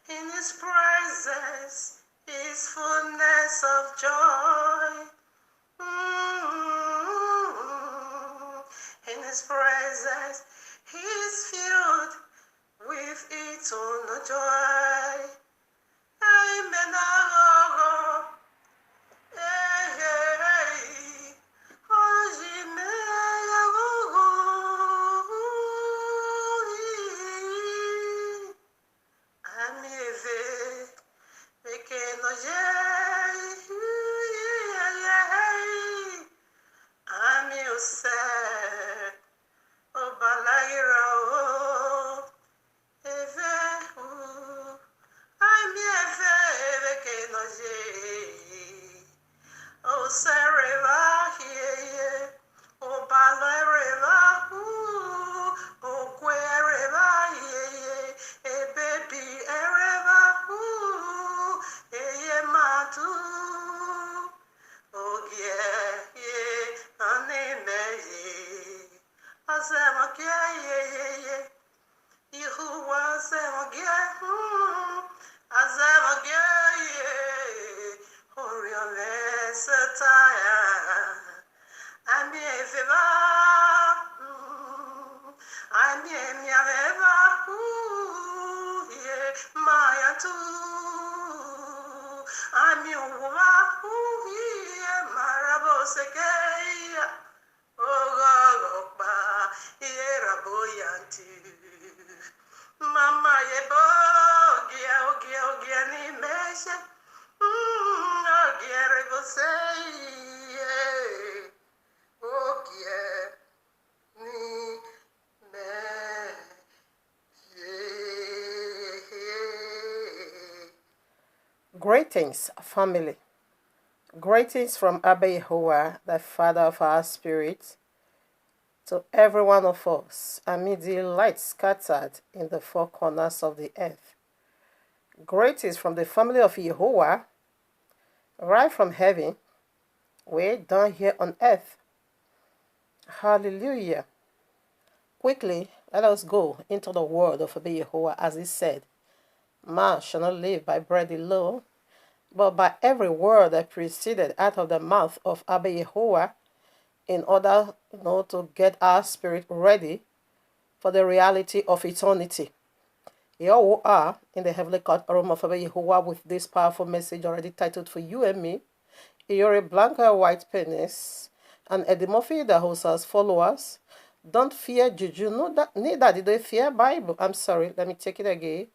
In his presence is fullness of joy. In his presence, he is filled with eternal joy. Amen. Greetings, family. Greetings from Abba Yahuwah, the Father of our spirits, to every one of us amid the light scattered in the four corners of the earth. Greetings from the family of Yahuwah, right from heaven, way down here on earth. Hallelujah. Quickly, let us go into the word of Abba Yahuwah, as he said, "Man shall not live by bread alone, but by every word that proceeded out of the mouth of Abba Yahuwah," in order to get our spirit ready for the reality of eternity. Here we are in the heavenly courtroom of Abba Yahuwah with this powerful message already titled for you and me, Iyore Blanca White Penis, and Eddy the host as followers. Don't fear Juju, neither did they fear Bible. I'm sorry, let me take it again.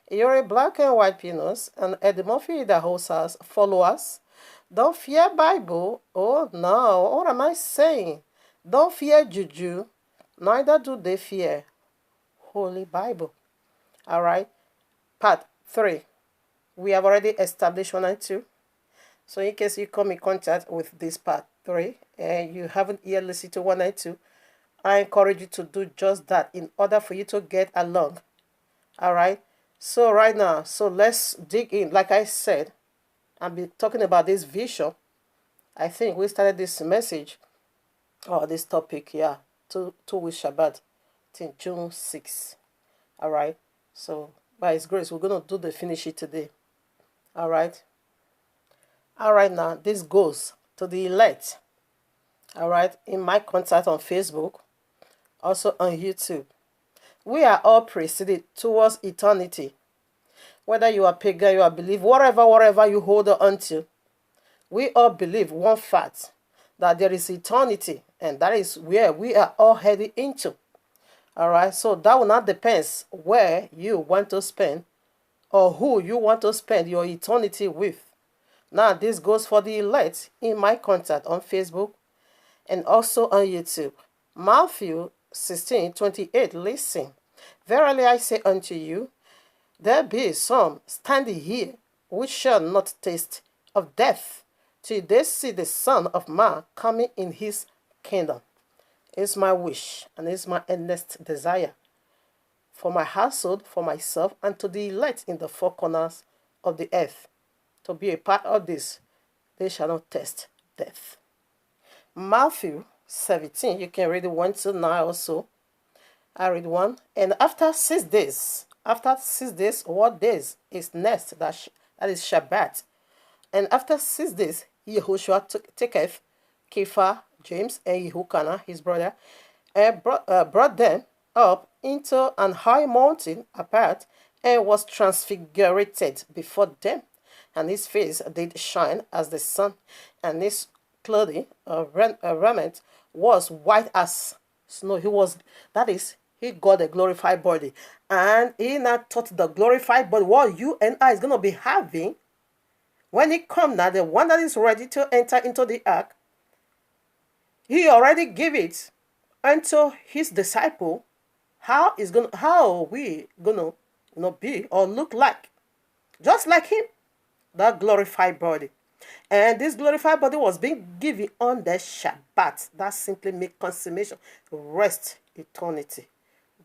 Iyore Black and White Penis and Eddy the host as followers. Don't fear Bible. Oh no, what am I saying? Don't fear Juju, neither do they fear Holy Bible. All right, part 3. We have already established 1 and 2. So in case you come in contact with this part 3 and you haven't yet listened to 1 and 2, I encourage you to do just that in order for you to get along. All right. So right now, let's dig in. Like I said, I'll be talking about this vision. I think we started this message or this topic, two weeks Shabbat, till June 6. All right. So by His grace, we're going to do the finish it today. All right. All right. Now this goes to the elect. All right. In my contact on Facebook, also on YouTube. We are all preceded towards eternity. Whether you are pagan, you are believe, whatever you hold on to, we all believe one fact, that there is eternity, and that is where we are all heading into. All right, so that will not depend where you want to spend or who you want to spend your eternity with. Now, this goes for the elect in my contact on Facebook and also on YouTube. Matthew 16:28, listen. Verily I say unto you, there be some standing here which shall not taste of death till they see the Son of Man coming in his kingdom. It's my wish and it's my earnest desire for my household, for myself, and to the elect in the four corners of the earth. To be a part of this, they shall not taste death. Matthew 17, you can read 1 to 9 also. I read 1. And after 6 days, what days is next? That is Shabbat. And after 6 days, Yahushua taketh Kepha, James, and Yehochanan, his brother, and brought them up into an high mountain apart, and was transfigured before them. And his face did shine as the sun, and his clothing, raiment, was white as snow. He got a glorified body. And he now taught the glorified body what you and I is going to be having when he come now, the one that is ready to enter into the ark. He already gave it unto his disciple. How are we gonna be or look like? Just like him, that glorified body. And this glorified body was being given on the Shabbat. That simply makes consummation, rest, eternity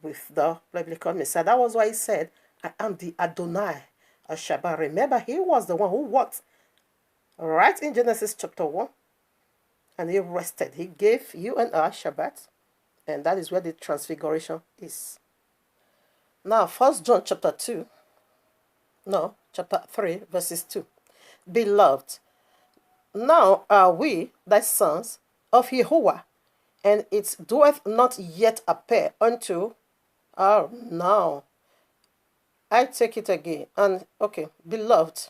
with the biblical Messiah. That was why he said, I am the Adonai of Shabbat. Remember, he was the one who walked right in Genesis chapter 1. And he rested. He gave you and I Shabbat. And that is where the transfiguration is. Now, 1 John chapter 3, verses 2. Beloved, now are we thy sons of Yahuwah, and it doeth not yet appear unto our now. I take it again. And okay, beloved,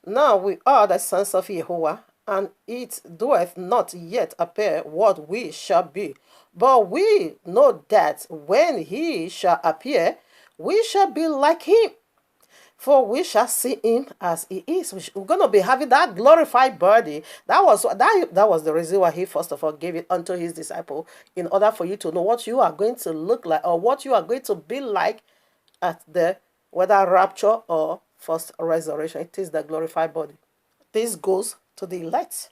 now we are the sons of Yahuwah, and it doeth not yet appear what we shall be. But we know that when he shall appear, we shall be like him. For we shall see him as he is. We're going to be having that glorified body. That was the reason why he first of all gave it unto his disciple, in order for you to know what you are going to look like, or what you are going to be like at the whether rapture or first resurrection. It is the glorified body. This goes to the elect.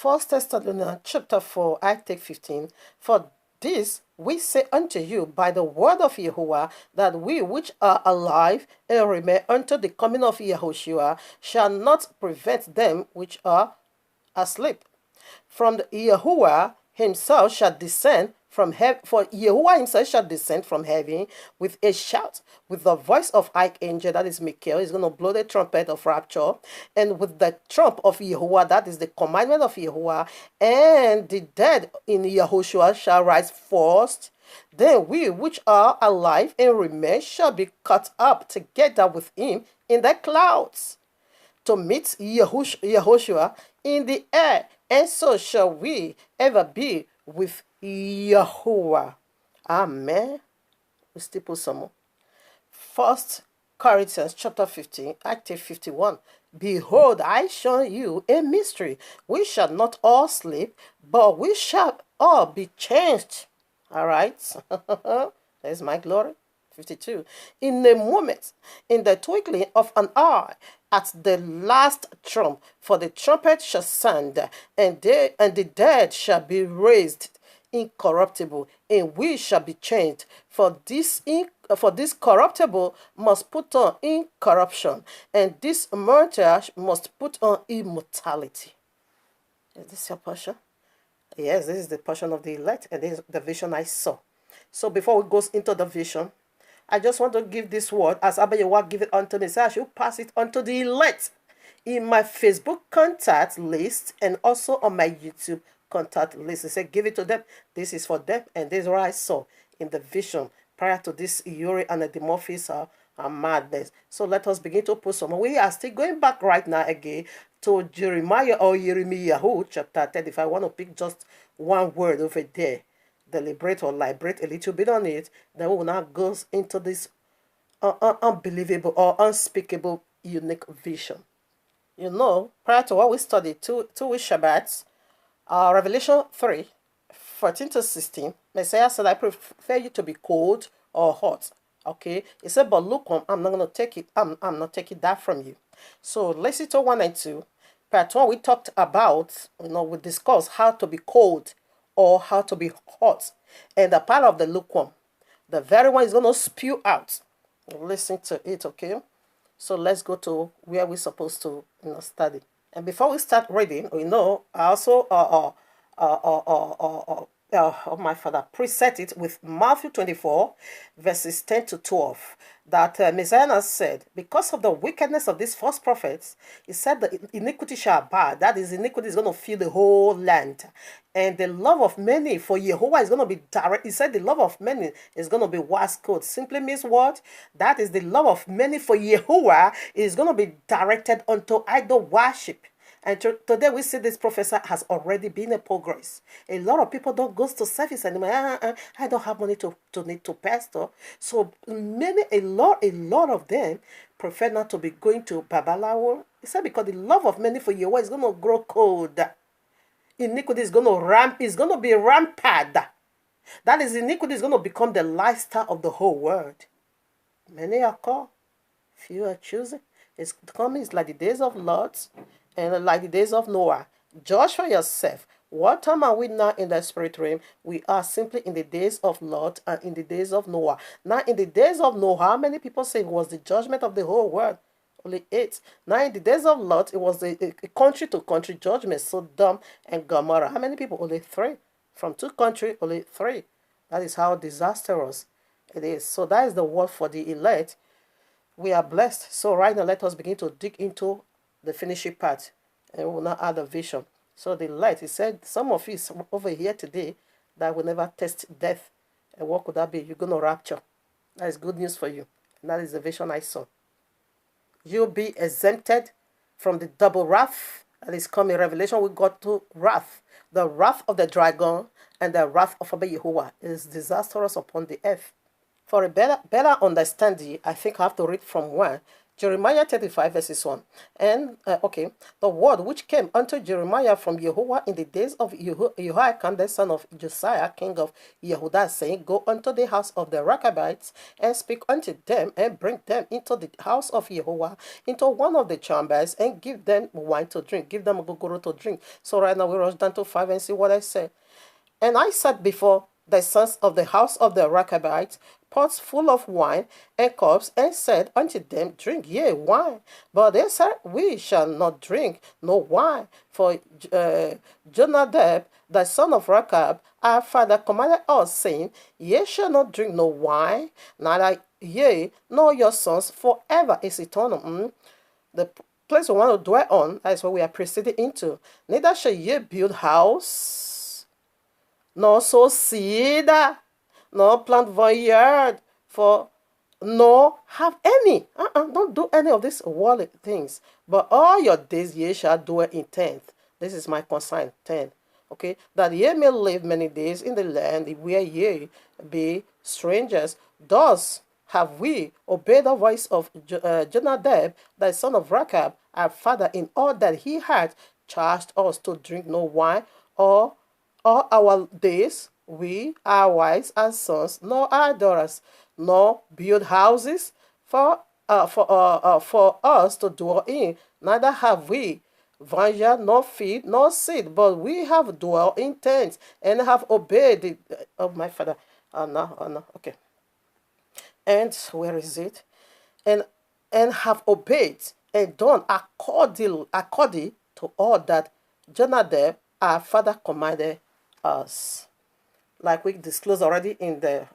1 Thessalonians chapter 4, I take 15. For this we say unto you by the word of Yahuwah, that we which are alive and remain unto the coming of Yahushua shall not prevent them which are asleep. From the Yahuwah himself shall descend from heaven, for Yahuwah himself shall descend from heaven with a shout, with the voice of archangel, that is Michael. He's going to blow the trumpet of rapture, and with the trump of Yahuwah, that is the commandment of Yahuwah, and the dead in Yahushua shall rise first. Then we which are alive and remain shall be caught up together with him in the clouds, to meet Yahushua in the air, and so shall we ever be with Yahuwah. Amen. We still put some more. 1 Corinthians chapter 15, Act 51. Behold, I show you a mystery. We shall not all sleep, but we shall all be changed. All right. There's my glory. 52. In a moment, in the twinkling of an eye, at the last trump, for the trumpet shall sound, and the dead shall be raised incorruptible, and we shall be changed. For this corruptible must put on incorruption, and this mortal must put on immortality. Is this your portion? Yes, this is the portion of the elect, and this is the vision I saw. So before we go into the vision, I just want to give this word as Abba Yahuwah give it unto me. So I should pass it unto the elect in my Facebook contact list and also on my YouTube contact list. I said, give it to them. This is for them, and this is what I saw in the vision prior to this Iyore and the Murphys are madness. So let us begin to put some. We are still going back right now again to Jeremiah or Jeremiah chapter 35. I want to pick just one word over there. Deliberate or liberate a little bit on it. Then we will now go into this unbelievable or unspeakable unique vision. You know, prior to what we studied, two weeks Shabbats, Revelation 3, 14 to 16, Messiah said, I prefer you to be cold or hot. Okay? He said, but look, I'm not going to take it. I'm not taking that from you. So let's see to 1 and 2. Part 1, we talked about, we discussed how to be cold or how to be hot. And the part of the lukewarm. The very one is going to spew out. Listen to it, okay? So let's go to where we're supposed to study. And before we start reading, I also my father preset it with Matthew 24, verses 10 to 12. That Messiah said, because of the wickedness of these false prophets, he said the iniquity shall abide. That is, iniquity is going to fill the whole land. And the love of many for Yahuwah is going to be direct. He said the love of many is going to be wascode. Simply means what? That is the love of many for Yahuwah is going to be directed unto idol worship. And today we see this professor has already been a progress. A lot of people don't go to service anymore. I don't have money to need to pastor. So a lot of them prefer not to be going to Babalawo. He said because the love of many for Yahweh is going to grow cold. Iniquity is going to be rampant. That is, iniquity is going to become the lifestyle of the whole world. Many are called, few are chosen. It's coming. It's like the days of Lot and like the days of Noah. Judge for yourself. What time are we now in the spirit realm? We are simply in the days of Lot and in the days of Noah. Now, in the days of Noah, how many people say it was the judgment of the whole world? Only 8. Now, in the days of Lot, it was a country to country judgment, Sodom and Gomorrah. How many people? Only 3. From 2 countries, only 3. That is how disastrous it is. So that is the word for the elect. We are blessed. So right now, let us begin to dig into the finishing part, and we will now add a vision. So the light, he said, some of you over here today that will never taste death. And what could that be? You're going to rapture. That is good news for you. And that is the vision I saw. You'll be exempted from the double wrath that is coming. Revelation, we got to wrath. The wrath of the dragon and the wrath of Abba Yahuwah is disastrous upon the earth. For a better understanding, I think I have to read from 1. Jeremiah 35 verses 1. And, the word which came unto Jeremiah from Yahuwah in the days of Jehoiakim, the son of Josiah, king of Yehudah, saying, go unto the house of the RECHABITES, and speak unto them, and bring them into the house of Yahuwah, into one of the chambers, and give them wine to drink. Give them a gogoro to drink. So right now we rush down to 5 and see what I said. And I sat before the sons of the house of the RECHABITES, pots full of wine and cups, and said unto them, drink ye wine. But they said, we shall not drink no wine. For Jonadab, the son of Rechab, our father, commanded us, saying, ye shall not drink no wine, neither ye nor your sons forever is eternal. The place we want to dwell on, that is what we are proceeding into. Neither shall ye build house, nor sow seed, nor plant vineyard, for nor have any. Don't do any of these worldly things. But all your days ye shall dwell in tents. This is my consign, 10. Okay, that ye may live many days in the land where ye be strangers. Thus have we obeyed the voice of Jonadab, the son of Rechab, our father, in all that he had charged us to drink no wine, or all our days, we, our wives and sons, nor our daughters, nor build houses for us to dwell in. Neither have we vineyard, nor field, nor seed, but we have dwelt in tents, and have obeyed the of my father. No. Okay. And where is it? And have obeyed and done according to all that Jonadab, our father, commanded us. Like we disclosed already in the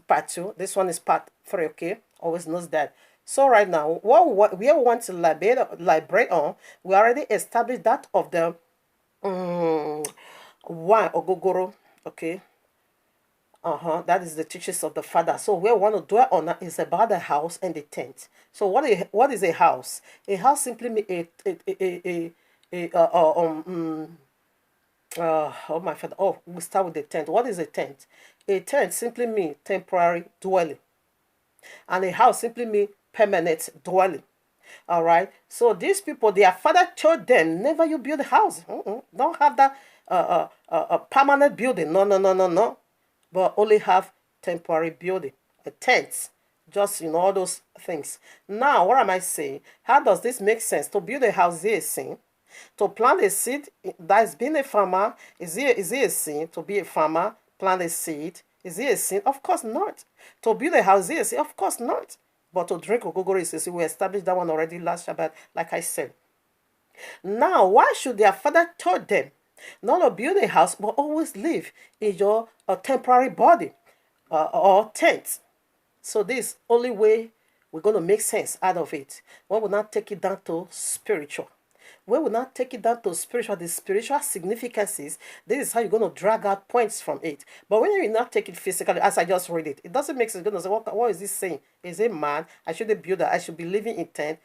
part 2. This one is part 3, okay? Always knows that. So right now, what we want to elaborate on, we already established that of the wine or gogoro, okay? That is the teachings of the Father. So where we want to dwell on is about the house and the tent. So what is a house? A house simply means oh my father. Oh, we start with the tent. What is a tent? A tent simply means temporary dwelling, and a house simply means permanent dwelling. All right. So these people, their father told them, never you build a house. Don't have that a permanent building. No. But only have temporary building, a tent. Just all those things. Now, what am I saying? How does this make sense? To build a house is a sin. To plant a seed, that's being a farmer, is it a sin? To be a farmer, plant a seed, Is it a sin? Of course not. To build a house, is it a sin? Of course not. But to drink ogogoro is a sin. We established that one already last Shabbat, like I said. Now, why should their father taught them not to build a house, but always live in your temporary body or tent? So this only way we're going to make sense out of it. When we not take it down to spiritual. When we not take it down to spiritual, the spiritual significances, this is how you're going to drag out points from it. But when you not take it physically, as I just read it, it doesn't make sense. You're going to say, what is this saying? Is it man? I shouldn't build that. I should be living in tent.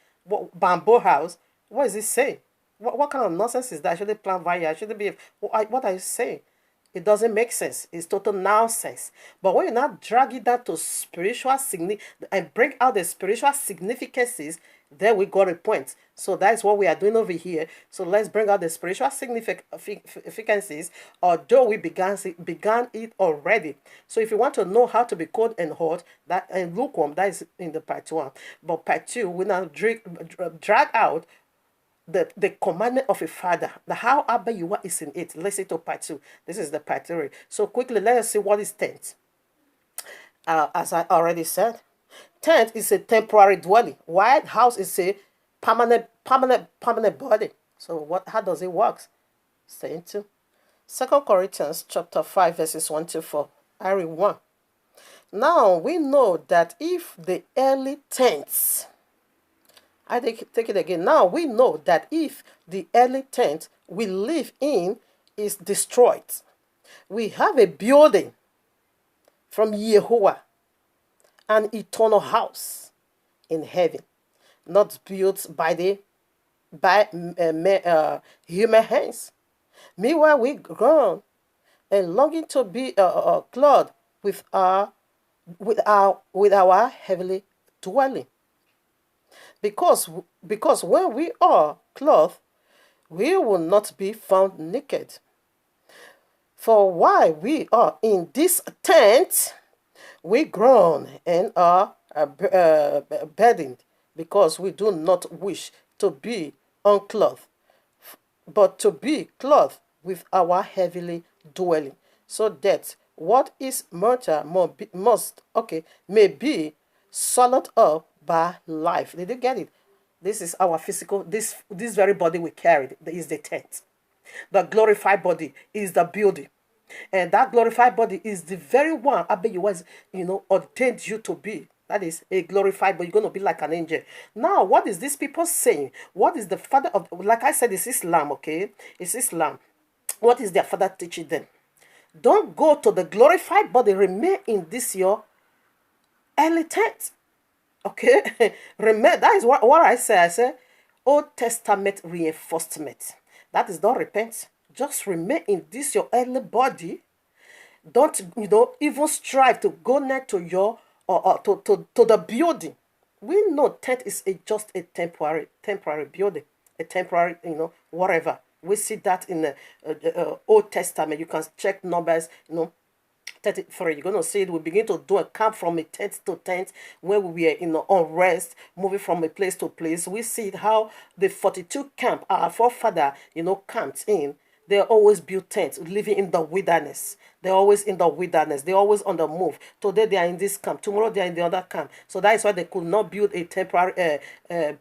Bamboo house? What is this saying? What kind of nonsense is that? I shouldn't plant vine. I shouldn't be... What are you saying? It doesn't make sense. It's total nonsense. But when you now drag it down to spiritual and bring out the spiritual significances, then we got a point. So that's what we are doing over here. So let's bring out the spiritual significances, although we began it already. So if you want to know how to be cold and hot, and lukewarm, that is in the part 1. But part 2, we now drag out the commandment of a father, the how Abba YAHUAH is in it. Let's see to part 2. This is the part 3. So quickly, let us see what is tent. As I already said, tent is a temporary dwelling, while house is a permanent body. So how does it work? Stay into 2 Corinthians chapter 5 verses 1 to 4. I read 1. Now we know that if the early tents, I take it again. Now we know that if the early tent we live in is destroyed, we have a building from YAHUAH, an eternal house in heaven, not built by human hands. Meanwhile, we groan and longing to be clothed with our heavenly dwelling. Because when we are clothed, we will not be found naked. For while we are in this tent, we groan and are burdened, because we do not wish to be unclothed, but to be clothed with our heavenly dwelling, so that what is mortal may be swallowed up by life. Did you get it? This is our physical, this very body we carried is the tent. The glorified body is the building. And that glorified body is the very one Abba YAHUAH, ordained you to be. That is a glorified body. You're going to be like an angel. Now, what is these people saying? What is the father of, like I said, it's Islam, okay? It's Islam. What is their father teaching them? Don't go to the glorified body. Remain in this your early tent. Okay? Remember, that is what I say. I say, Old Testament reinforcement. That is not repent. Just remain in this your earthly body. Don't even strive to go near to your to the building. We know tent is just a temporary building, a temporary whatever. We see that in the Old Testament. You can check Numbers 33. You're gonna see it. We begin to do a camp from a tent to tent, where we were unrest, moving from a place to place. We see how the 42 camp our forefather camped in. They always built tents, living in the wilderness. They're always in the wilderness. They're always on the move. Today they are in this camp. Tomorrow they are in the other camp. So that is why they could not build a temporary,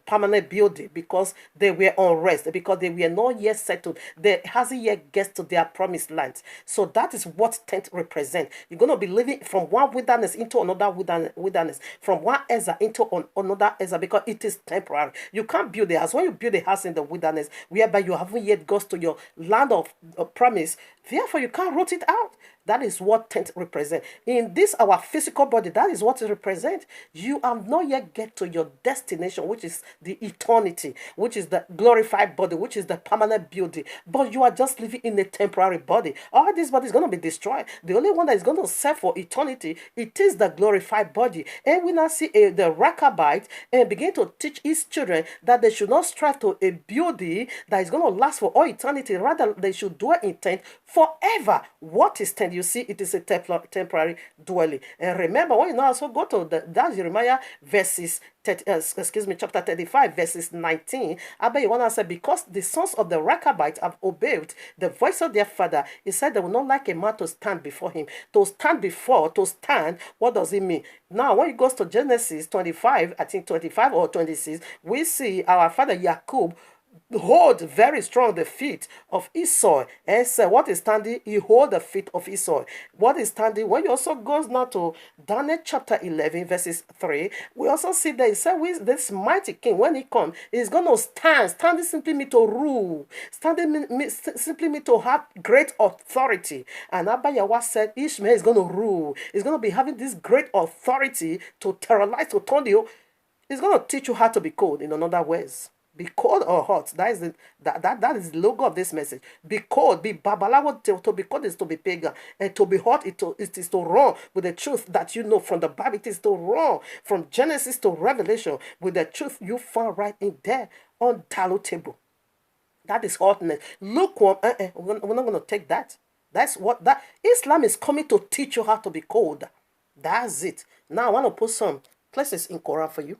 permanent building, because they were unrest, because they were not yet settled. They hasn't yet get to their promised land. So that is what tent represent. You're going to be living from one wilderness into another wilderness, from one Ezra into another Ezra, because it is temporary. You can't build a house. When you build a house in the wilderness, whereby you haven't yet got to your land of promise, therefore you can't root it out. That is what tent represent. In this our physical body, that is what it represent. You have not yet get to your destination, which is the eternity, which is the glorified body, which is the permanent building. But you are just living in a temporary body. All this body is going to be destroyed. The only one that is going to serve for eternity, it is the glorified body. And we now see the RECHABITES and begin to teach his children that they should not strive to a building that is going to last for all eternity. Rather, they should dwell in tent forever. What is tent? you see it is a temporary dwelling. And remember, when you now also go to that's Jeremiah verses 30, chapter 35, verses 19. Abba Yohana said, because the sons of the Rechabites have obeyed the voice of their father, he said they will not like a man to stand before him. To stand, what does it mean? Now, when it goes to Genesis 25, I think 25 or 26, we see our father Jacob hold very strong the feet of Esau. And say, what is standing? He hold the feet of Esau. What is standing? When you also goes now to Daniel chapter 11, verses 3, we also see that he said, this mighty king, when he comes, he's going to stand. Standing simply means to rule. Standing simply means to have great authority. And Abba Yahweh said, Ishmael is going to rule. He's going to be having this great authority to terrorize, to turn you. He's going to teach you how to be cold, in other words. Be cold or hot. That is the logo of this message. Be cold, be babalawo. To be cold is to be pagan, and to be hot it is to run with the truth that you know from the Bible. It is to run from Genesis to Revelation with the truth you found right in there, undisputable. That is hotness. Lukewarm. We're not going to take that. That's what that Islam is coming to teach you how to be cold. That's it. Now I want to put some places in Quran for you.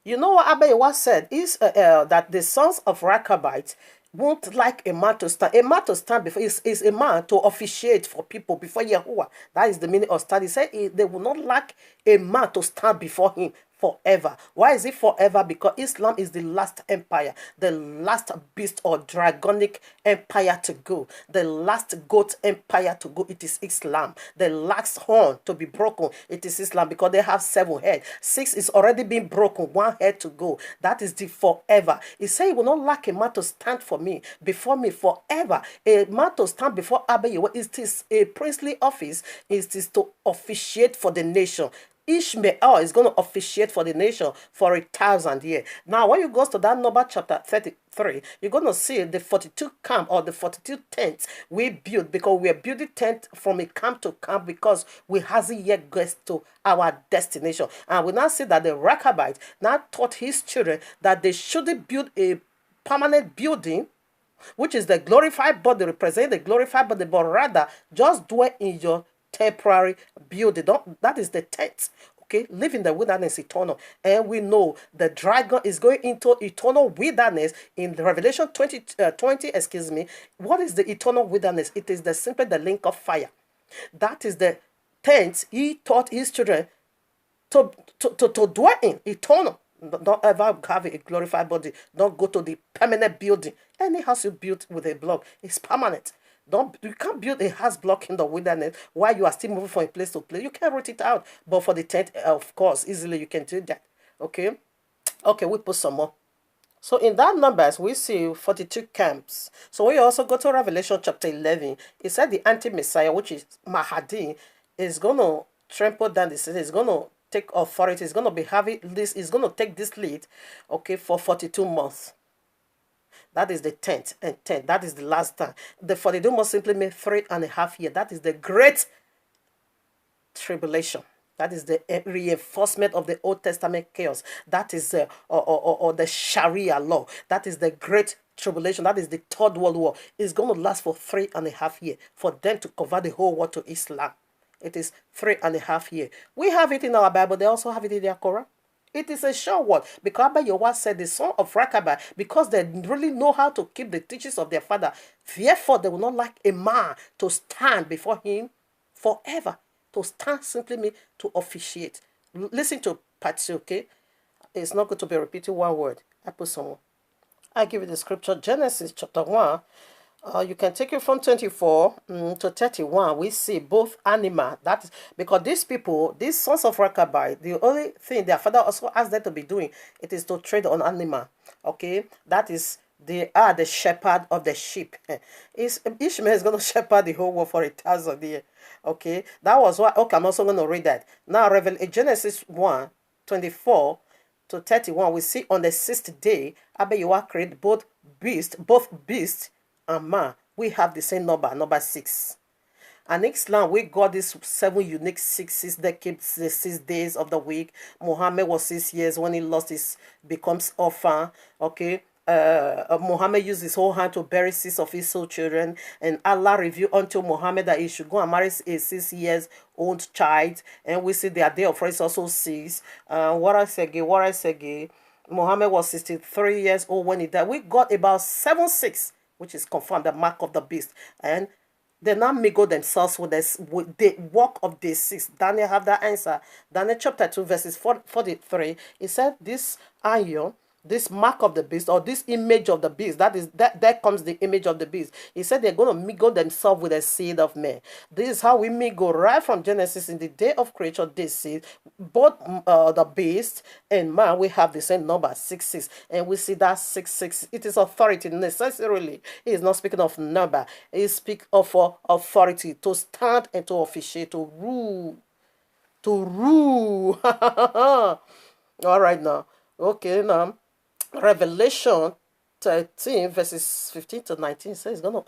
You know what Abba Yahweh said is that the sons of Rechabites won't like a man to stand. A man to stand before is a man to officiate for people before Yahuwah. That is the meaning of stand. He said they will not like a man to stand before him forever. Why is it forever? Because Islam is the last empire, the last beast or dragonic empire to go, the last goat empire to go. It is Islam. The last horn to be broken, it is Islam, because they have 7 heads. 6 is already being broken, 1 head to go. That is the forever. He said he will not like a man to stand for me, before me forever. A man to stand before Abba Yahweh, it is a princely office. It is to officiate for the nation. Ishmael is going to officiate for the nation for 1,000 years. Now, when you go to that number chapter 33, you're going to see the 42 camp or the 42 tents we built, because we are building tent from a camp to camp because we hasn't yet got to our destination. And we now see that the Rechabite now taught his children that they shouldn't build a permanent building, which is the glorified body, represent the glorified body, but rather just dwell in your temporary building. That is the tent. Okay, live in the wilderness eternal. And we know the dragon is going into eternal wilderness in Revelation 20, excuse me. What is the eternal wilderness? It is simply the link of fire. That is the tent he taught his children to dwell in eternal. Don't ever have a glorified body. Don't go to the permanent building. Any house you build with a block is permanent. You can't build a house block in the wilderness while you are still moving from place to place. You can root it out. But for the tent, of course, easily you can do that. Okay? Okay, we put some more. So in that numbers, we see 42 camps. So when you also go to Revelation chapter 11, it said the anti-Messiah, which is Mahdi, is going to trample down the city. It's going to take authority. It's going to be having this. It's going to take this lead, okay, for 42 months. That is the 10th and 10th. That is the last time. The 42 months simply means 3.5 years. That is the great tribulation. That is the reinforcement of the Old Testament chaos. That is the Sharia law. That is the great tribulation. That is the Third World War. It's going to last for 3.5 years for them to convert the whole world to Islam. It is 3.5 years. We have it in our Bible. They also have it in their Quran. It is a sure word, because Abba Yahweh said the son of Rechabiah, because they really know how to keep the teachings of their father, therefore they will not like a man to stand before him forever. To stand simply means to officiate. Listen to part 2, okay? It's not going to be repeating one word. I put some more. I give you the scripture, Genesis chapter 1. You can take it from 24 to 31. We see both animal. That is because these people, these sons of Rechabiah, the only thing their father also asked them to be doing, it is to trade on animal. Okay, that is, they are the shepherd of the sheep. Ishmael is going to shepherd the whole world for 1,000 years. Okay, that was why. Okay, I'm also going to read that now. Genesis 1, 24 to 31. We see on the 6th day, Abba Yahweh created both beasts and man. We have the same number 6. And Islam, we got these 7 unique 6s that keeps the 6 days of the week. Muhammad was 6 years when he lost his, becomes orphan. Okay, Muhammad used his whole hand to bury 6 of his children, and Allah revealed unto Muhammad that he should go and marry a 6 years old child. And we see their day of rest also 6. What else again? What else again? Muhammad was 63 years old when he died. We got about 7-6, which is confirmed, the mark of the beast. And they now mingle themselves with this, with the work of the 6. Daniel have that answer. Daniel chapter 2 verses 43. He said, this iron, this mark of the beast, or this image of the beast, that comes the image of the beast. He said they're going to mingle themselves with the seed of man. This is how we mingle right from Genesis. In the day of creation, this seed, both the beast and man, we have the same number, 6-6, and we see that 6-6. It is authority necessarily. He is not speaking of number. He speaks of authority, to stand and to officiate, to rule, All right now. Okay now. Revelation 13 verses 15 to 19 says gonna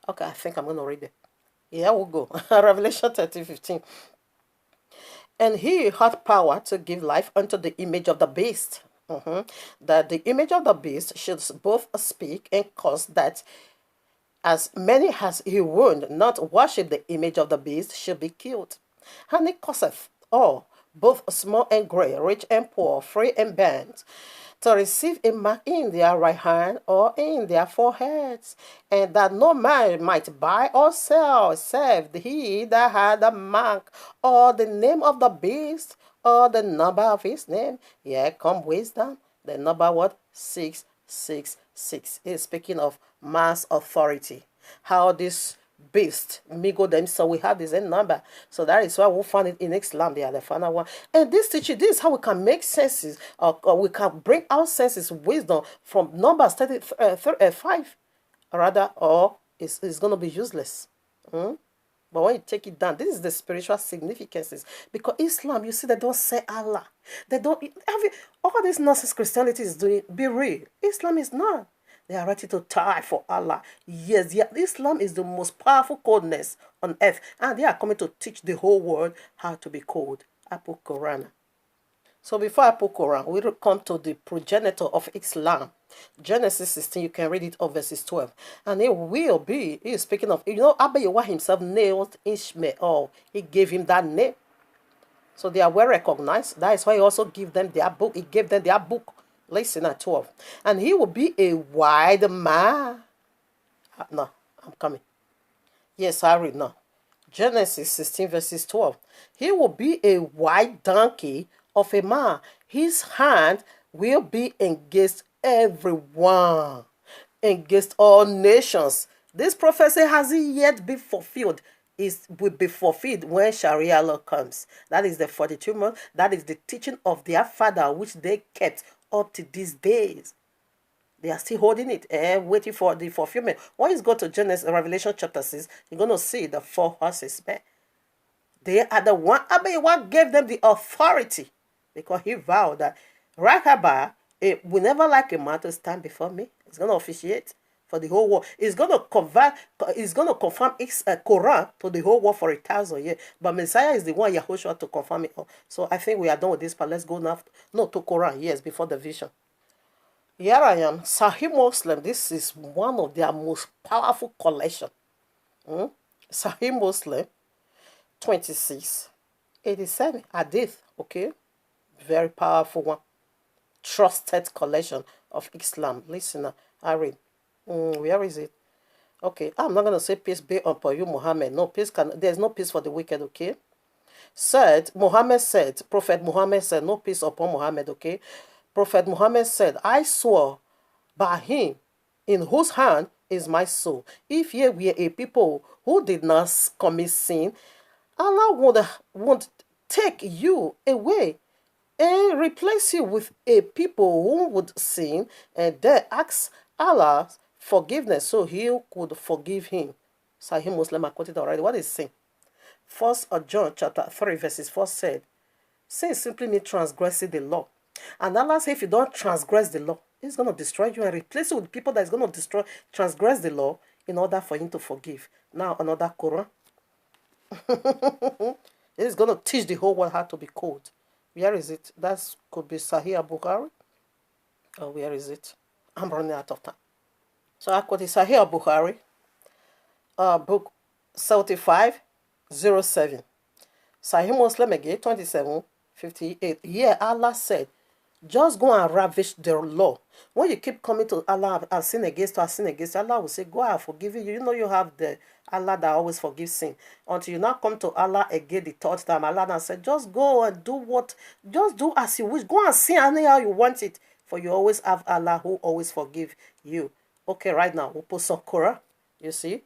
okay, I think I'm gonna read it. Yeah, we'll go. Revelation 13:15. And he had power to give life unto the image of the beast. That the image of the beast should both speak and cause that as many as he would not worship the image of the beast should be killed. And it causeth all, both small and great, rich and poor, free and bond, to receive a mark in their right hand or in their foreheads, and that no man might buy or sell, save he that had the mark, or the name of the beast, or the number of his name. Here come wisdom. The number what? 666. Is speaking of mass authority. How this beast mingle themselves. We have the same number. So that is why we find it in Islam. They are the final one. And this teaching, this is how we can make senses, or we can bring out senses, wisdom from Numbers 5, rather, or it's going to be useless. But when you take it down, this is the spiritual significances. Because Islam, you see, they don't say Allah. They don't, all this nonsense Christianity is doing, be real. Islam is not. They are ready to die for Allah. Yes, yeah, Islam is the most powerful coldness on earth. And they are coming to teach the whole world how to be cold. I put Quran. So before I put Quran, we will come to the progenitor of Islam. Genesis 16, you can read it of verses 12. And it will be, he is speaking of, Abba Yahweh himself nailed Ishmael. He gave him that name. So they are well recognized. That is why he also gave them their book. He gave them their book. Listen at 12. And he will be a wide man. No, I'm coming. Yes, I read now. Genesis 16 verses 12. He will be a white donkey of a man. His hand will be against everyone, against all nations. This prophecy hasn't yet been fulfilled. It will be fulfilled when Sharia law comes. That is the 42 months. That is the teaching of their father, which they kept up to these days. They are still holding it and waiting for the fulfillment. When you go to Genesis, Revelation chapter 6, you're going to see the 4 horses. They are the one. Abba gave them the authority because he vowed that RECHABITES, it will never like a man to stand before me. It's going to officiate for the whole world. It's going to convert. It's going to confirm Quran to the whole world for 1,000 years. But Messiah is the one Yahushua to confirm it all. So I think we are done with this part. Let's go now. No, to Quran. Yes, before the vision. Here I am, Sahih Muslim. This is one of their most powerful collection. Sahih Muslim 2687 Hadith. Okay, very powerful one. Trusted collection of Islam. Listen, I read. Where is it? Okay, I'm not gonna say peace be upon you, Muhammad. No peace there's no peace for the wicked. Okay. Prophet Muhammad said, no peace upon Muhammad. Okay. Prophet Muhammad said, I swore by him in whose hand is my soul. If ye were a people who did not commit sin, Allah would take you away and replace you with a people who would sin and then ask Allah forgiveness so he could forgive him. Sahih Muslim, I quoted already. What is sin? 1 John chapter 3 verses 4 said, sin simply means transgressing the law. And Allah says if you don't transgress the law, He's going to destroy you and replace it with people that is going to transgress the law in order for Him to forgive. Now another Quran. He's going to teach the whole world how to be cold. Where is it? That could be Sahih Bukhari. Or where is it? I'm running out of time. So I quote Sahih Bukhari, book 7507. Sahih Muslim again, 2758. Yeah, Allah said, just go and ravish the law. When you keep coming to Allah and sin against Allah will say, go, I have forgiven you. You know you have the Allah that always forgives sin. Until you now come to Allah again the third time, Allah now said, just go and just do as you wish. Go and sin anyhow you want it. For you always have Allah who always forgive you. Okay, right now, we'll put some Quran. You see?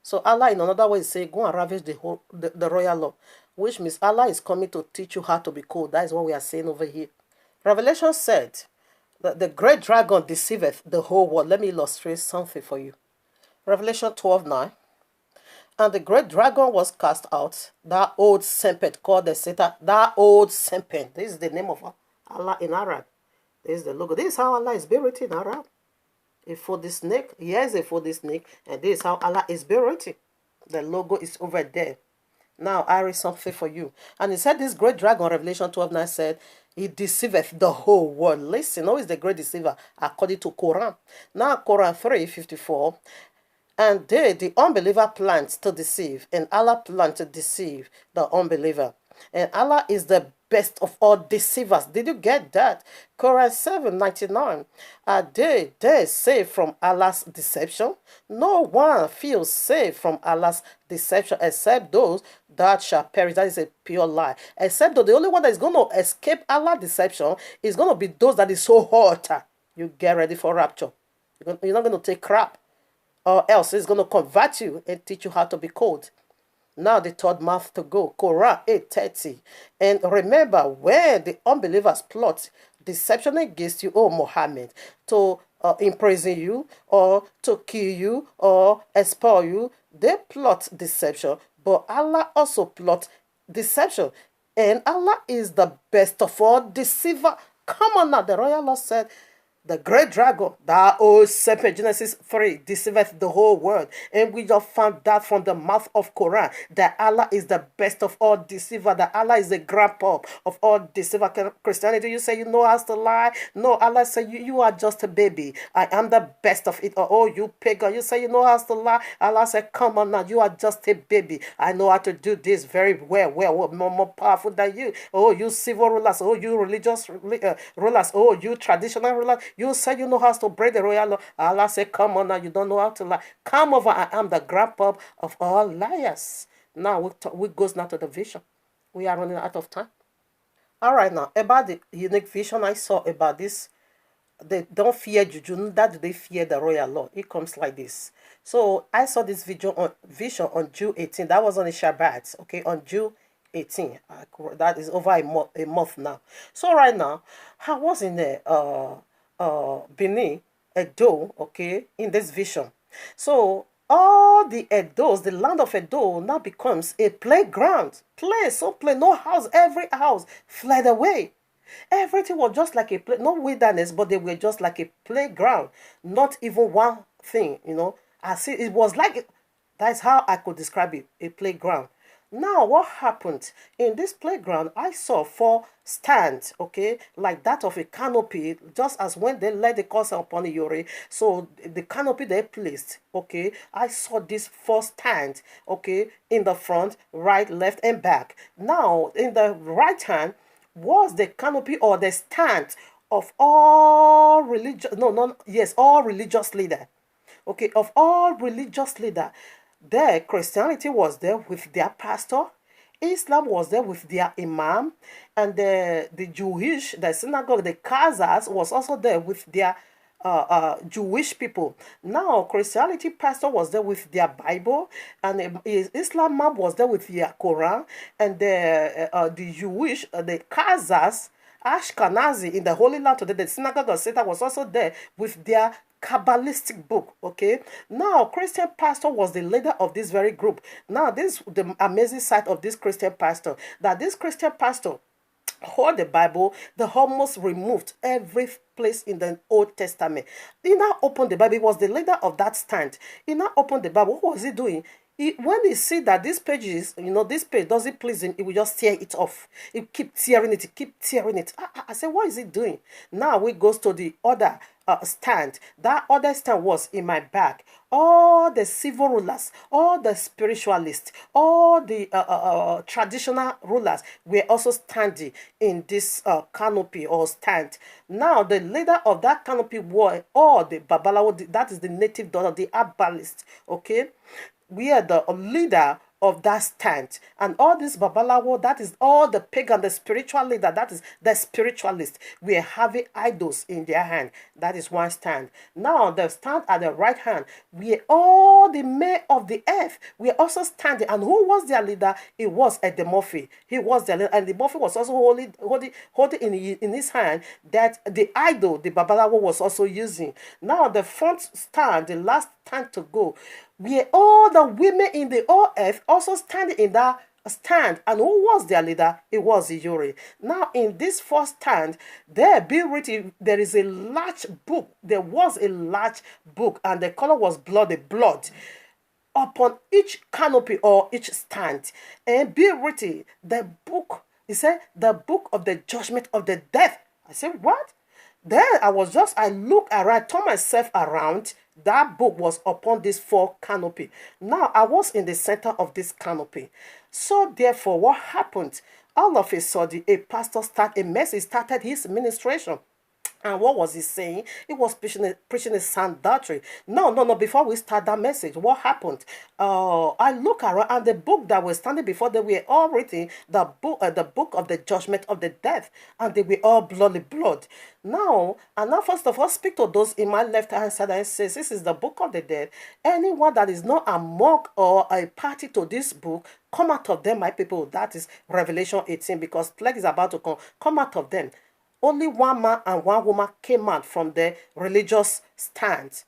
So Allah in another way say, go and ravish the royal law. Which means Allah is coming to teach you how to be cool. That is what we are saying over here. Revelation said that the great dragon deceiveth the whole world. Let me illustrate something for you. Revelation 12:9. And the great dragon was cast out, that old serpent called the Satan, that old serpent. This is the name of Allah in Arab. This is the logo. This is how Allah is written in Arab. A for the snake. Here's a for the snake. And this is how Allah is written. The logo is over there. Now I read something for you. And he said this great dragon, Revelation 12:9 said, he deceiveth the whole world. Listen, who is the great deceiver? According to Quran. Now Quran 3:54. And they, the unbeliever, plans to deceive, and Allah plans to deceive the unbeliever. And Allah is the best of all deceivers. Did you get that? Quran 7:99. Are they safe from Allah's deception? No one feels safe from Allah's deception except those that shall perish. That is a pure lie. Except though the only one that is going to escape Allah's deception is going to be those that is so hot. You get ready for rapture. You're not going to take crap. Or else it's going to convert you and teach you how to be cold. Now the third month to go. Quran 8:30. And remember, when the unbelievers plot deception against you, O Muhammad, to imprison you or to kill you or expel you, they plot deception. But Allah also plot deception. And Allah is the best of all deceiver. Come on now. The royal law said, the great dragon, that old serpent, Genesis 3, deceiveth the whole world. And we just found that from the mouth of Quran, that Allah is the best of all deceiver, that Allah is the grandpa of all deceiver. Christianity, you say you know how to lie. No, Allah said you are just a baby. I am the best of it. Oh, you pagan, you say you know how to lie. Allah said, come on now, you are just a baby. I know how to do this very well, more powerful than you. Oh, you civil rulers. Oh, you religious rulers. Oh, you traditional rulers. You say you know how to break the royal law. Allah said, come on now, you don't know how to lie. Come over, I am the grandpa of all liars. Now, we goes now to the vision. We are running out of time. All right, now, about the unique vision I saw about this, they don't fear Juju, neither do they fear the royal law. It comes like this. So, I saw this vision on June 18. That was on the Shabbat, okay, on June 18. That is over a month now. So, right now, I was in the Benin, Edo, okay, in this vision. So all the Edos, the land of Edo now becomes a playground. No house, every house fled away. Everything was just like no wilderness, but they were just like a playground. Not even one thing, As it was like, that's how I could describe it, a playground. Now, what happened? In this playground, I saw 4 stands, okay, like that of a canopy, just as when they laid the curse upon Iyore. So, the canopy they placed, okay, I saw these 4 stands, okay, in the front, right, left, and back. Now, in the right hand was the canopy or the stand of all religious, all religious leaders, okay, of all religious leaders. There, Christianity was there with their pastor, Islam was there with their imam, and the the synagogue, the Khazars was also there with their Jewish people. Now, Christianity pastor was there with their Bible, and Islam mom was there with their Quran, and the Jewish, the Khazars, Ashkenazi in the Holy Land today, the synagogue of Satan was also there with their Kabbalistic book, okay? Now, Christian pastor was the leader of this very group. Now, this the amazing side of this Christian pastor, that this Christian pastor hold the Bible, they almost removed every place in the Old Testament. He now opened the Bible. He was the leader of that stand. He now opened the Bible. What was he doing? When he see that this page is, this page doesn't please him, he will just tear it off. He keep tearing it. I said, what is it doing? Now we goes to the other stand. That other stand was in my back. All the civil rulers, all the spiritualists, all the traditional rulers were also standing in this canopy or stand. Now the leader of that canopy were all the Babalawo, that is the native daughter, the herbalist, okay? We are the leader of that stand, and all this babalawo, that is all the pagan, the spiritual leader, that is the spiritualist, we are having idols in their hand. That is one stand. Now the stand at the right hand, we are all the men of the earth, we are also standing. And who was their leader? It was Eddy. He was their leader, and the Murphy was also holding in his hand that the idol the babalawo was also using. Now the front stand, the last stand to go, we are all the women in the whole earth also standing in that stand. And who was their leader? It was Iyore. Now in this first stand, there be written, there is a large book. There was a large book, and the color was blood upon each canopy or each stand. And be written the book. He said the book of the judgment of the death. I said, what? Then I look around, turn myself around. That book was upon this four canopy. Now I was in the center of this canopy. So therefore, what happened? All of a sudden, a pastor started his ministration. And what was he saying? He was preaching a sound doctrine. No. Before we start that message, what happened? I look around, and the book that was standing before them were all written, the book of the judgment of the death, and they were all blood. Now, first of all, speak to those in my left hand side and says, this is the book of the dead. Anyone that is not a monk or a party to this book, come out of them, my people. That is Revelation 18, because plague is about to come. Come out of them. Only one man and one woman came out from the religious stand.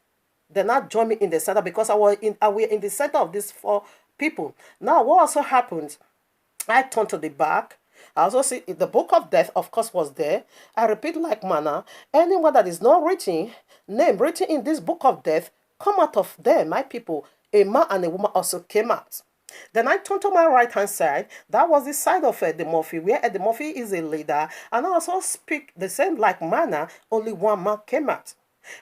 They not join me in the center, because I was in the center of these four people. Now, what also happened? I turned to the back. I also see the book of death, of course, was there. I repeat like manner. Anyone that is not written in this book of death, come out of them, my people. A man and a woman also came out. Then I turned to my right hand side. That was the side of Eddy, where Eddy is a leader. And I also speak the same like manner. Only one man came out.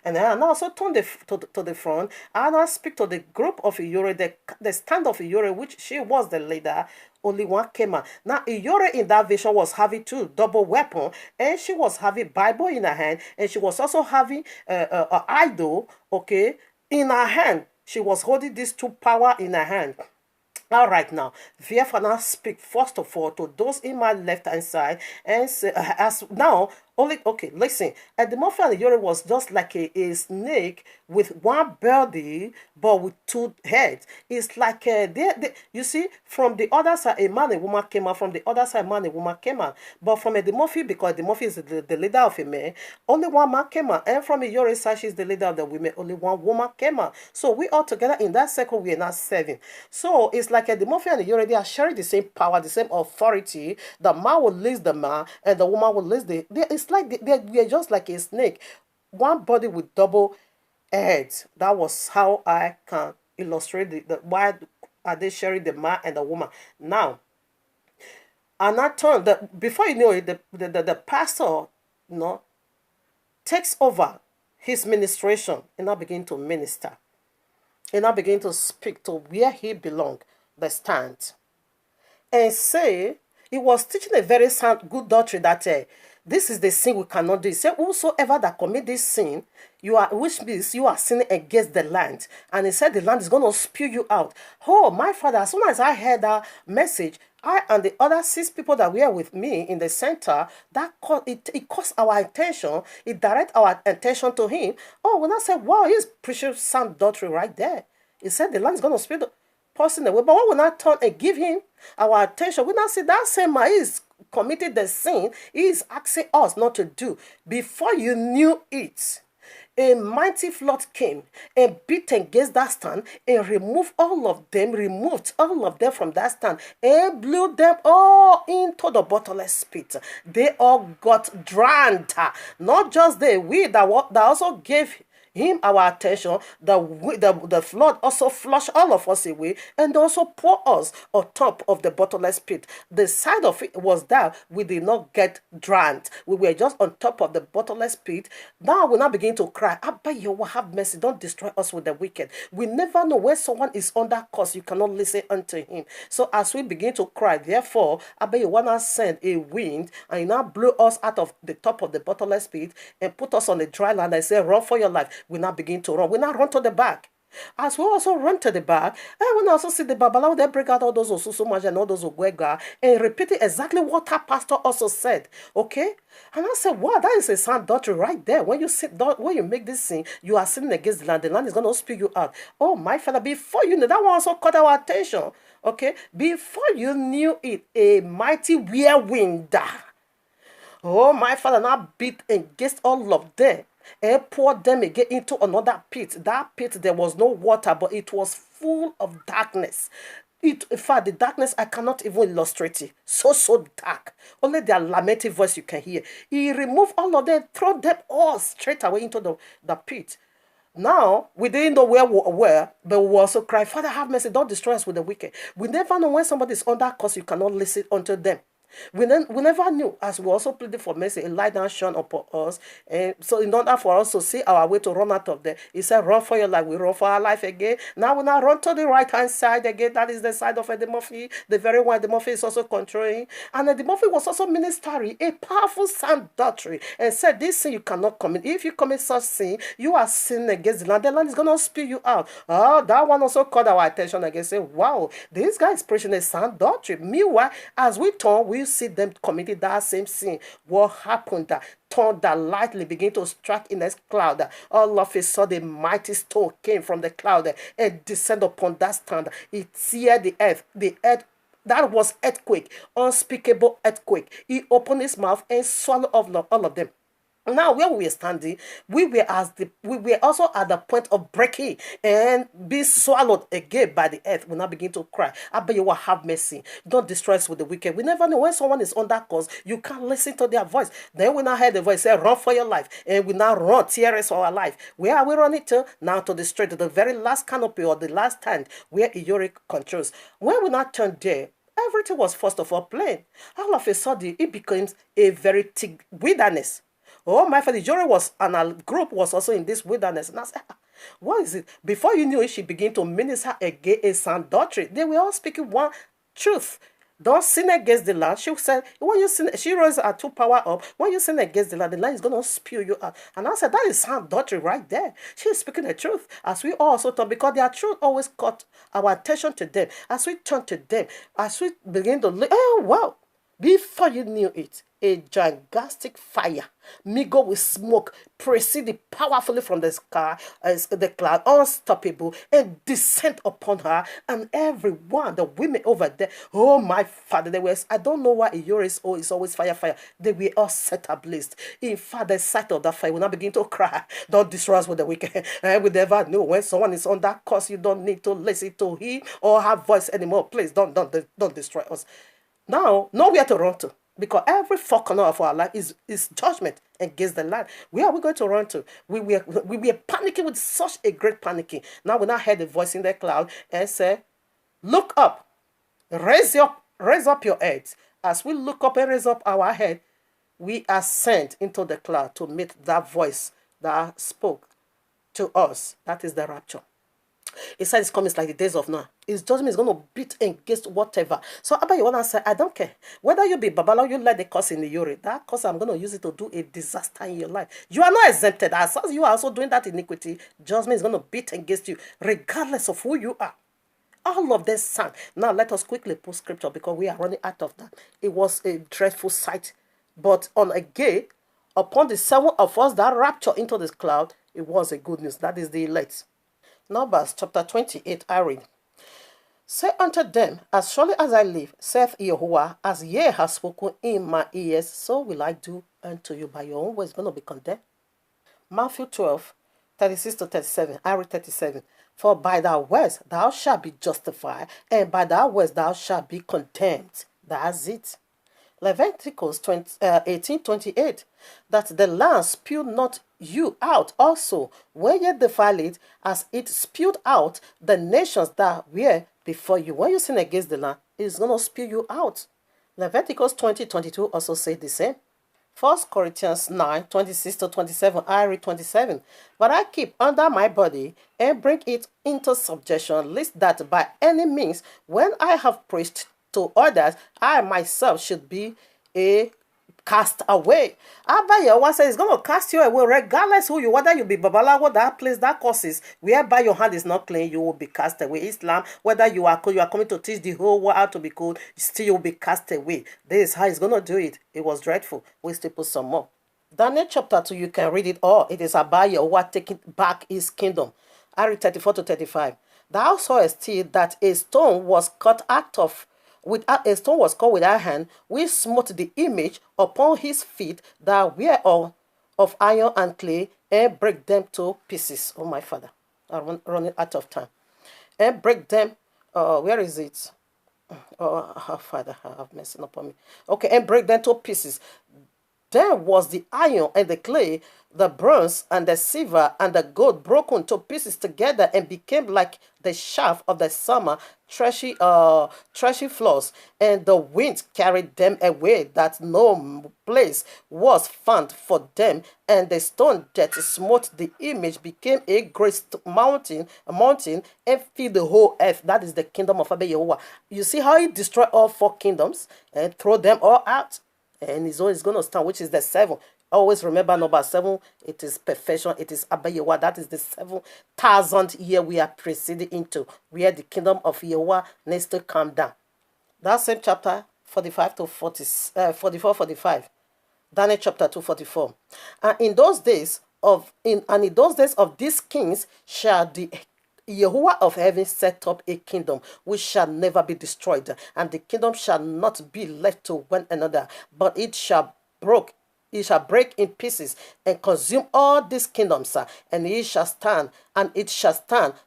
And then I also turned to the front. And I speak to the group of Iyore, the stand of Iyore, which she was the leader. Only one came out. Now Iyore in that vision was having two double weapon, and she was having Bible in her hand, and she was also having an idol, okay, in her hand. She was holding these two power in her hand. All right, now, therefore, now speak first of all to those in my left hand side and say, listen. Eddy and Iyore was just like a snake with one body but with two heads. It's like you see, from the other side, a man and woman came out. From the other side, man and woman came out. But from Eddy, because Eddy is the leader of a man, only one man came out. And from Iyore's side, she's the leader of the women. Only one woman came out. So we all together in that circle, we are not 7. So it's like Eddy and Iyore, they are sharing the same power, the same authority. The man will lead the man, and the woman will lead it's like we are just like a snake, one body with double heads. That was how I can illustrate why are they sharing the man and the woman. Now, and I turn before you know it, the pastor, takes over his ministration, and I begin to minister, and I begin to speak to where he belonged, the stand, and say he was teaching a very sound, good doctrine that this is the sin we cannot do. He said, whosoever that commit this sin, which means you are sinning against the land. And he said the land is going to spew you out. Oh, my father, as soon as I heard that message, I and the other 6 people that were with me in the center, it caught our attention. It directed our attention to him. Oh, when I said, wow, he's preaching sound doctrine right there. He said the land is going to spew the person away. But when we not turn and give him our attention, we not see that same man is committed the sin he is asking us not to do. Before you knew it, a mighty flood came and beat against that stand and removed all of them from that stand and blew them all into the bottomless pit. They all got drowned. Not just we that also gave him our attention, the flood also flush all of us away and also pour us on top of the bottomless pit. The side of it was that we did not get drowned. We were just on top of the bottomless pit. Now we now begin to cry, Abba Yahweh, have mercy, don't destroy us with the wicked. We never know when someone is under curse, you cannot listen unto him. So as we begin to cry, therefore, Abba Yahweh now send a wind and he now blew us out of the top of the bottomless pit and put us on the dry land and said, run for your life. We now begin to run. We now run to the back. As we also run to the back, and we also see the Babalawo, they break out all those Osusumaja and all those Ogwega and repeating exactly what our pastor also said. Okay? And I said, wow, that is a sound doctrine right there. When you make this sin, you are sinning against the land is going to spew you out. Oh, my father, before you knew, that one also caught our attention. Okay? Before you knew it, a mighty whirlwind. Oh, my father now beat against all of them and poured them again into another pit. That pit, there was no water, but it was full of darkness. In fact, the darkness, I cannot even illustrate it. So dark. Only their lamenting voice you can hear. He removed all of them, throw them all straight away into the pit. Now, we didn't know where we were, but we also cried, Father, have mercy, don't destroy us with the wicked. We never know when somebody is under curse, you cannot listen unto them. We never knew, as we also pleaded for mercy, a light down shone upon us. And so in order for us to see our way to run out of there, he said, run for your life. We run for our life again. Now we now run to the right-hand side again. That is the side of Eddy Murphy, the very one Eddy Murphy is also controlling. And Eddy Murphy was also ministering a powerful sound doctrine and said, this sin you cannot commit. If you commit such sin, you are sinning against the land is going to spew you out. Oh, that one also caught our attention again. Say, wow, this guy is preaching a sound doctrine. Meanwhile, as we turn, we see them committed that same sin. What happened? That thunder lightly began to strike in the cloud. All of a sudden, a mighty stone came from the cloud and descended upon that stand. It teared the earth. The earth, that was earthquake, unspeakable earthquake. He opened his mouth and swallowed all of them. Now, where we were standing, we were also at the point of breaking and be swallowed again by the earth. We now begin to cry, Abba, you will have mercy. Don't destroy us with the wicked. We never know when someone is under curse, you can't listen to their voice. Then we now heard the voice say, run for your life. And we now run, tears for our life. Where are we running to? Now to the straight, to the very last canopy or the last stand where Iyore controls. When we now turned there, everything was first of all plain. All of a sudden, it becomes a very thick wilderness. Oh, my father, Iyore was, and our group was also in this wilderness. And I said, what is it? Before you knew it, she began to minister again a sound doctrine. They were all speaking one truth. Don't sin against the land. She said, when you sin, she rose her two power up. When you sin against the land is going to spew you out. And I said, that is sound doctrine right there. She is speaking the truth. As we also talk, because their truth always caught our attention to them. As we turn to them, as we begin to look, oh, wow. Before you knew it, a gigantic fire, mingled with smoke, proceeded powerfully from the sky, the cloud, unstoppable, and descend upon her and everyone, the women over there. Oh, my father, they were, I don't know why Iyore is always fire. They were all set ablaze. In fact, the sight of that fire will not begin to cry. Don't destroy us with the wicked. We never know when someone is on that course, you don't need to listen to him or have voice anymore. Please don't destroy us. Now, nowhere to run to. Because every four corner of our life is judgment against the land. Where are we going to run to? We were panicking with such a great panicking. Now we now heard a voice in the cloud and say, look up, raise up your heads. As we look up and raise up our head, we are sent into the cloud to meet that voice that spoke to us. That is the rapture. It says it's coming like the days of now. His judgment is going to beat against whatever. So Abba, you want to say, I don't care. Whether you be Babalawo, you let the curse in the Iyore. That curse, I'm going to use it to do a disaster in your life. You are not exempted. As you are also doing that iniquity, judgment is going to beat against you, regardless of who you are. All of this sang. Now let us quickly put scripture because we are running out of that. It was a dreadful sight. But on a gate, upon the seven of us that rapture into this cloud, it was a good news. That is the elect. Numbers chapter 28, I read. Say unto them, as surely as I live, saith Yahuwah, as ye have spoken in my ears, so will I do unto you. By your own words, going to be condemned. Matthew 12, 36 to 37, I read 37. For by thy words thou shalt be justified, and by thy words thou shalt be condemned. That's it. Leviticus 18:28, that the land spewed not you out also, when ye defile it, as it spewed out the nations that were before you. When you sin against the land, it's going to spew you out. Leviticus 20:22 also said the same. 1 Corinthians 9:26-27, I read 27. But I keep under my body and bring it into subjection, lest that by any means, when I have preached to others, I myself should be a cast away. Abba Yahweh says he's going to cast you away regardless who you, whether you be Babalawo, that place, that causes, whereby your hand is not clean, you will be cast away. Islam, whether you are coming to teach the whole world how to be cool, still you will be cast away. This is how he's going to do it. It was dreadful. We still put some more. Daniel chapter 2, you can read it all. It is about Yahweh taking back his kingdom. I read 34-35. Thou sawest still that a stone was cut out of a stone was cut with our hand, we smote the image upon his feet that were of iron and clay, and break them to pieces. Oh, my Father, I'm running out of time. And break them, where is it? Oh, Father, have mercy upon me. Okay, and break them to pieces. Then was the iron and the clay, the bronze and the silver and the gold broken to pieces together and became like the shaft of the summer threshing floors. And the wind carried them away, that no place was found for them. And the stone that smote the image became a great mountain, and filled the whole earth. That is the kingdom of Abba Yehovah. You see how he destroyed all 4 kingdoms and throw them all out. And he's always going to stand, which is the 7. Always remember number 7, it is perfection, it is Abba Yehovah. That is the 7,000 year we are proceeding into, where the kingdom of Yehovah needs to come down. That same chapter 44-45. Daniel chapter 2:44. And in those days of these kings shall the Yahuwah of heaven set up a kingdom which shall never be destroyed, and the kingdom shall not be left to one another, but it shall break in pieces and consume all these kingdoms, and it shall stand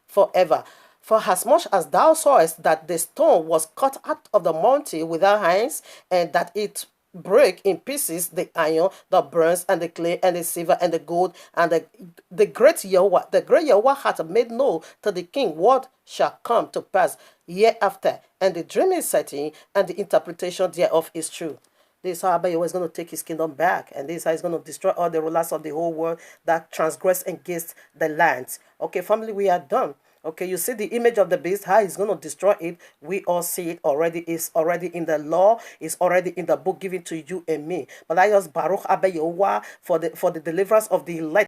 forever. For as much as thou sawest that the stone was cut out of the mountain without hands, and that it break in pieces the iron, the bronze, and the clay, and the silver, and the gold, and the great Yahweh hath made known to the king what shall come to pass hereafter, and the dream is certain, and the interpretation thereof is true. This is how Abba Yahweh is going to take his kingdom back, and this is how he's going to destroy all the rulers of the whole world that transgress against the lands. Okay, family, we are done. Okay, you see the image of the beast, how he's going to destroy it. We all see it already. It's already in the law. It's already in the book given to you and me. But I just Baruch Abba Yehovah for the deliverance of the elect.